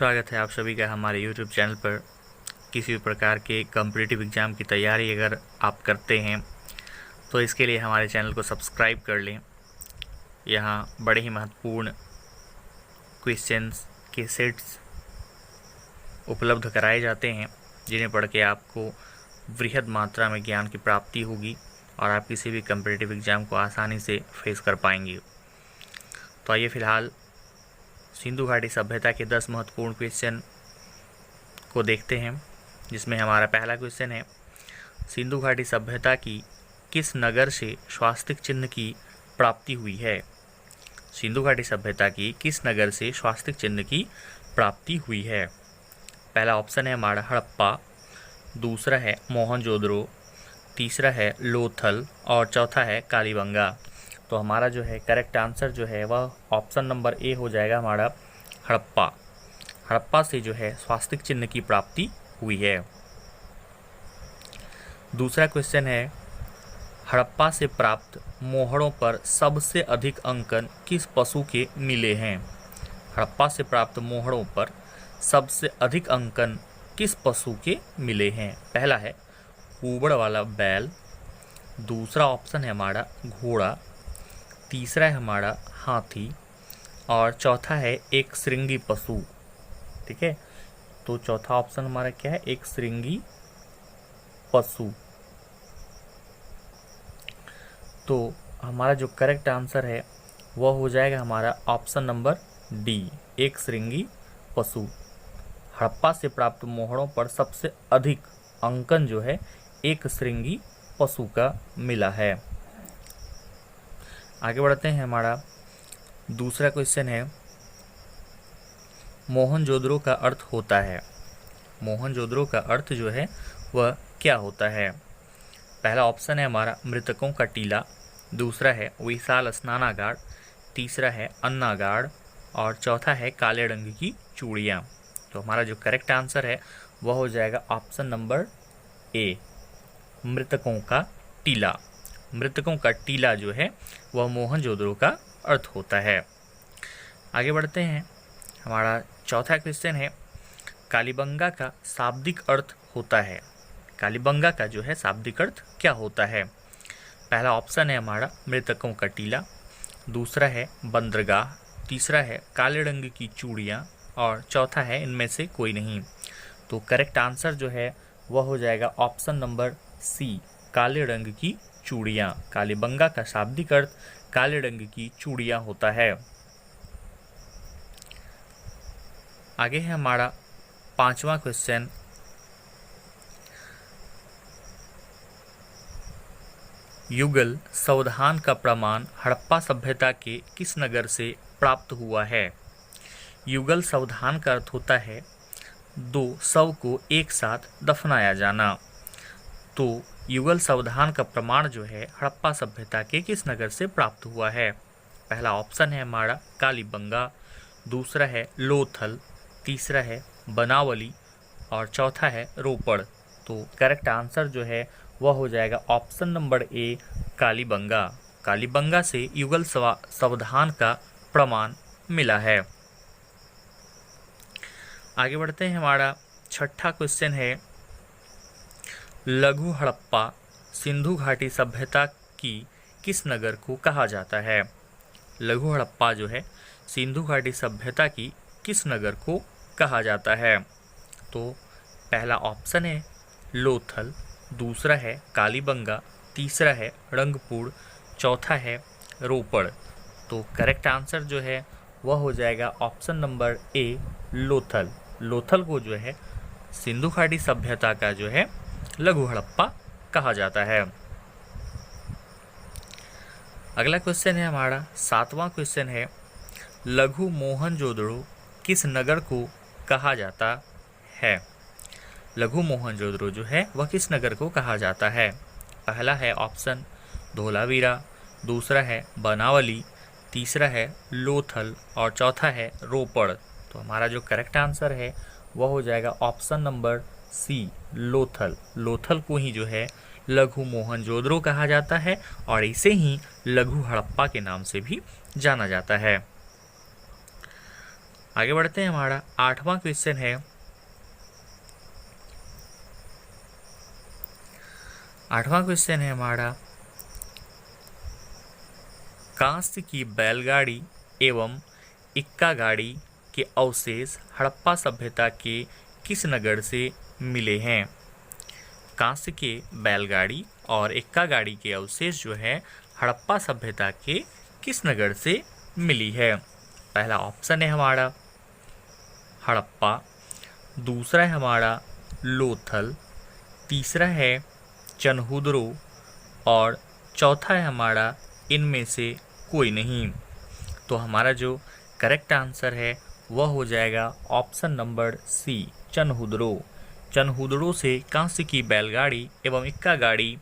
स्वागत है आप सभी का हमारे YouTube चैनल पर। किसी भी प्रकार के कॉम्पिटिटिव एग्ज़ाम की तैयारी अगर आप करते हैं तो इसके लिए हमारे चैनल को सब्सक्राइब कर लें। यहाँ बड़े ही महत्वपूर्ण क्वेश्चंस के सेट्स उपलब्ध कराए जाते हैं जिन्हें पढ़ के आपको वृहद मात्रा में ज्ञान की प्राप्ति होगी और आप किसी भी कॉम्पिटिटिव एग्ज़ाम को आसानी से फेस कर पाएंगे। तो आइए फिलहाल सिंधु घाटी सभ्यता के 10 महत्वपूर्ण क्वेश्चन को देखते हैं, जिसमें हमारा पहला क्वेश्चन है, सिंधु घाटी सभ्यता की किस नगर से स्वास्तिक चिन्ह की प्राप्ति हुई है। सिंधु घाटी सभ्यता की किस नगर से स्वास्तिक चिन्ह की प्राप्ति हुई है। पहला ऑप्शन है हमारा हड़प्पा, दूसरा है मोहनजोदड़ो, तीसरा है लोथल और चौथा है कालीबंगा। तो हमारा जो है करेक्ट आंसर जो है वह ऑप्शन नंबर ए हो जाएगा हमारा हड़प्पा। हड़प्पा से जो है स्वास्तिक चिन्ह की प्राप्ति हुई है। दूसरा क्वेश्चन है, हड़प्पा से प्राप्त मोहरों पर सबसे अधिक अंकन किस पशु के मिले हैं। हड़प्पा से प्राप्त मोहरों पर सबसे अधिक अंकन किस पशु के मिले हैं। पहला है ऊबड़ वाला बैल, दूसरा ऑप्शन है हमारा घोड़ा, तीसरा है हमारा हाथी और चौथा है एक श्रृंगी पशु। ठीक है, तो चौथा ऑप्शन हमारा क्या है, एक श्रृंगी पशु। तो हमारा जो करेक्ट आंसर है वह हो जाएगा हमारा ऑप्शन नंबर डी, एक श्रृंगी पशु। हड़प्पा से प्राप्त मोहरों पर सबसे अधिक अंकन जो है एक श्रृंगी पशु का मिला है। आगे बढ़ते हैं, हमारा दूसरा क्वेश्चन है, मोहनजोदड़ो का अर्थ होता है। मोहनजोदड़ो का अर्थ जो है वह क्या होता है। पहला ऑप्शन है हमारा मृतकों का टीला, दूसरा है विशाल स्नानागार, तीसरा है अन्नागार और चौथा है काले रंग की चूड़ियाँ। तो हमारा जो करेक्ट आंसर है वह हो जाएगा ऑप्शन नंबर ए, मृतकों का टीला। मृतकों का टीला जो है वह मोहनजोदड़ो का अर्थ होता है। आगे बढ़ते हैं, हमारा चौथा क्वेश्चन है, कालीबंगा का शाब्दिक अर्थ होता है। कालीबंगा का जो है शाब्दिक अर्थ क्या होता है। पहला ऑप्शन है हमारा मृतकों का टीला, दूसरा है बंदरगाह, तीसरा है काले रंग की चूड़ियाँ और चौथा है इनमें से कोई नहीं। तो करेक्ट आंसर जो है वह हो जाएगा ऑप्शन नंबर सी, काले रंग की चूड़ियाँ। कालीबंगा का शाब्दिक अर्थ काले रंग की चूड़ियाँ होता है। आगे है हमारा पांचवा क्वेश्चन, युगल सावधान का प्रमाण हड़प्पा सभ्यता के किस नगर से प्राप्त हुआ है। युगल सावधान का अर्थ होता है दो शव को एक साथ दफनाया जाना। तो युगल सावधान का प्रमाण जो है हड़प्पा सभ्यता के किस नगर से प्राप्त हुआ है। पहला ऑप्शन है हमारा कालीबंगा, दूसरा है लोथल, तीसरा है बनावली और चौथा है रोपड़। तो करेक्ट आंसर जो है वह हो जाएगा option number A, Kalibangan. Kalibangan से युगल सावधान का प्रमाण मिला है। आगे बढ़ते हैं, हमारा छठा क्वेश्चन है, लघु हड़प्पा सिंधु घाटी सभ्यता की किस नगर को कहा जाता है। लघु हड़प्पा जो है सिंधु घाटी सभ्यता की किस नगर को कहा जाता है। तो पहला ऑप्शन है लोथल, दूसरा है कालीबंगा, तीसरा है रंगपुर, चौथा है रोपड़। तो करेक्ट आंसर जो है वह हो जाएगा ऑप्शन नंबर ए, लोथल। लोथल को जो है सिंधु घाटी सभ्यता का जो है लघु हड़प्पा कहा जाता है। अगला क्वेश्चन है हमारा सातवां क्वेश्चन है, लघु मोहनजोदड़ो किस नगर को कहा जाता है। लघु मोहनजोदड़ो जो है वह किस नगर को कहा जाता है। पहला है ऑप्शन धोलावीरा, दूसरा है बनावली, तीसरा है लोथल और चौथा है रोपड़। तो हमारा जो करेक्ट आंसर है वह हो जाएगा option number C, Lothal. Lothal को ही जो है लघु मोहनजोदड़ो कहा जाता है और इसे ही लघु हड़प्पा के नाम से भी जाना जाता है। आगे बढ़ते हैं। हमारा 8वां क्वेश्चन है, 8वां क्वेश्चन है हमारा, कांस्य की बैलगाड़ी एवं इक्का गाड़ी के अवशेष हड़प्पा सभ्यता के किस नगर से मिले हैं? कांस्य के बैलगाड़ी और इक्का गाड़ी के अवशेष जो है हड़प्पा सभ्यता के किस नगर से मिली है? पहला ऑप्शन है हमारा हड़प्पा, दूसरा है हमारा लोथल, तीसरा है चनहुदरो और चौथा है हमारा इनमें से कोई नहीं। तो हमारा जो करेक्ट आंसर है वह हो जाएगा ऑप्शन नंबर सी, चनहुदरो। चनहुदरो से कांस्य की बैलगाड़ी एवं इक्का गाड़ी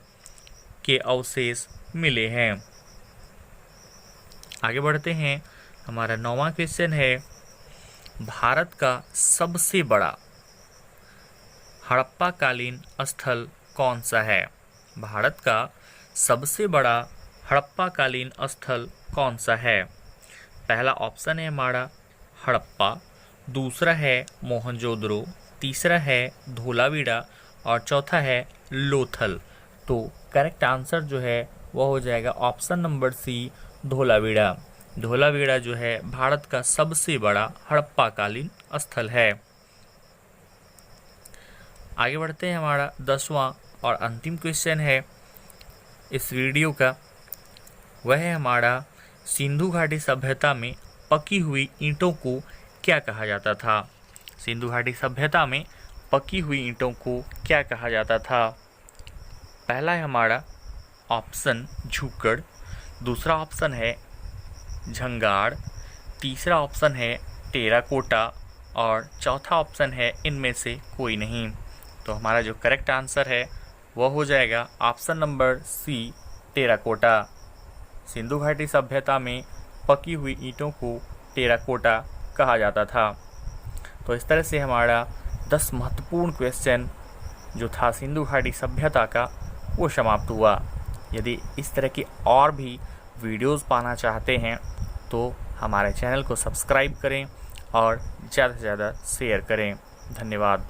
के अवशेष मिले हैं। आगे बढ़ते हैं। हमारा 9वां क्वेश्चन है, भारत का सबसे बड़ा हड़प्पा कालीन स्थल कौन सा है? भारत का सबसे बड़ा हड़प्पा कालीन स्थल कौन सा है? पहला ऑप्शन है हमारा हड़प्पा, दूसरा है मोहनजोदड़ो, तीसरा है धोलावीरा और चौथा है लोथल। तो करेक्ट आंसर जो है वह हो जाएगा option number C, Dholavira. Dholavira जो है भारत का सबसे बड़ा हड़प्पा कालीन स्थल है। आगे बढ़ते हैं। हमारा 10वां और अंतिम क्वेश्चन है इस वीडियो का, वह है हमारा, सिंधु घाटी सभ्यता में पकी हुई ईंटों को क्या कहा जाता था? सिंधु घाटी सभ्यता में पकी हुई ईंटों को क्या कहा जाता था? पहला है हमारा ऑप्शन झूकड़, दूसरा ऑप्शन है झंगाड़, तीसरा ऑप्शन है टेराकोटा और चौथा ऑप्शन है इनमें से कोई नहीं। तो हमारा जो करेक्ट आंसर है वह हो जाएगा option number C, terracotta. Sindhu घाटी सभ्यता में पकी हुई ईंटों को टेराकोटा कहा जाता था। तो इस तरह से हमारा 10 महत्वपूर्ण क्वेश्चन जो था सिंधु घाटी सभ्यता का वो समाप्त हुआ। यदि इस तरह की और भी वीडियोस पाना चाहते हैं तो हमारे चैनल को सब्सक्राइब करें और ज़्यादा से ज़्यादा शेयर करें। धन्यवाद।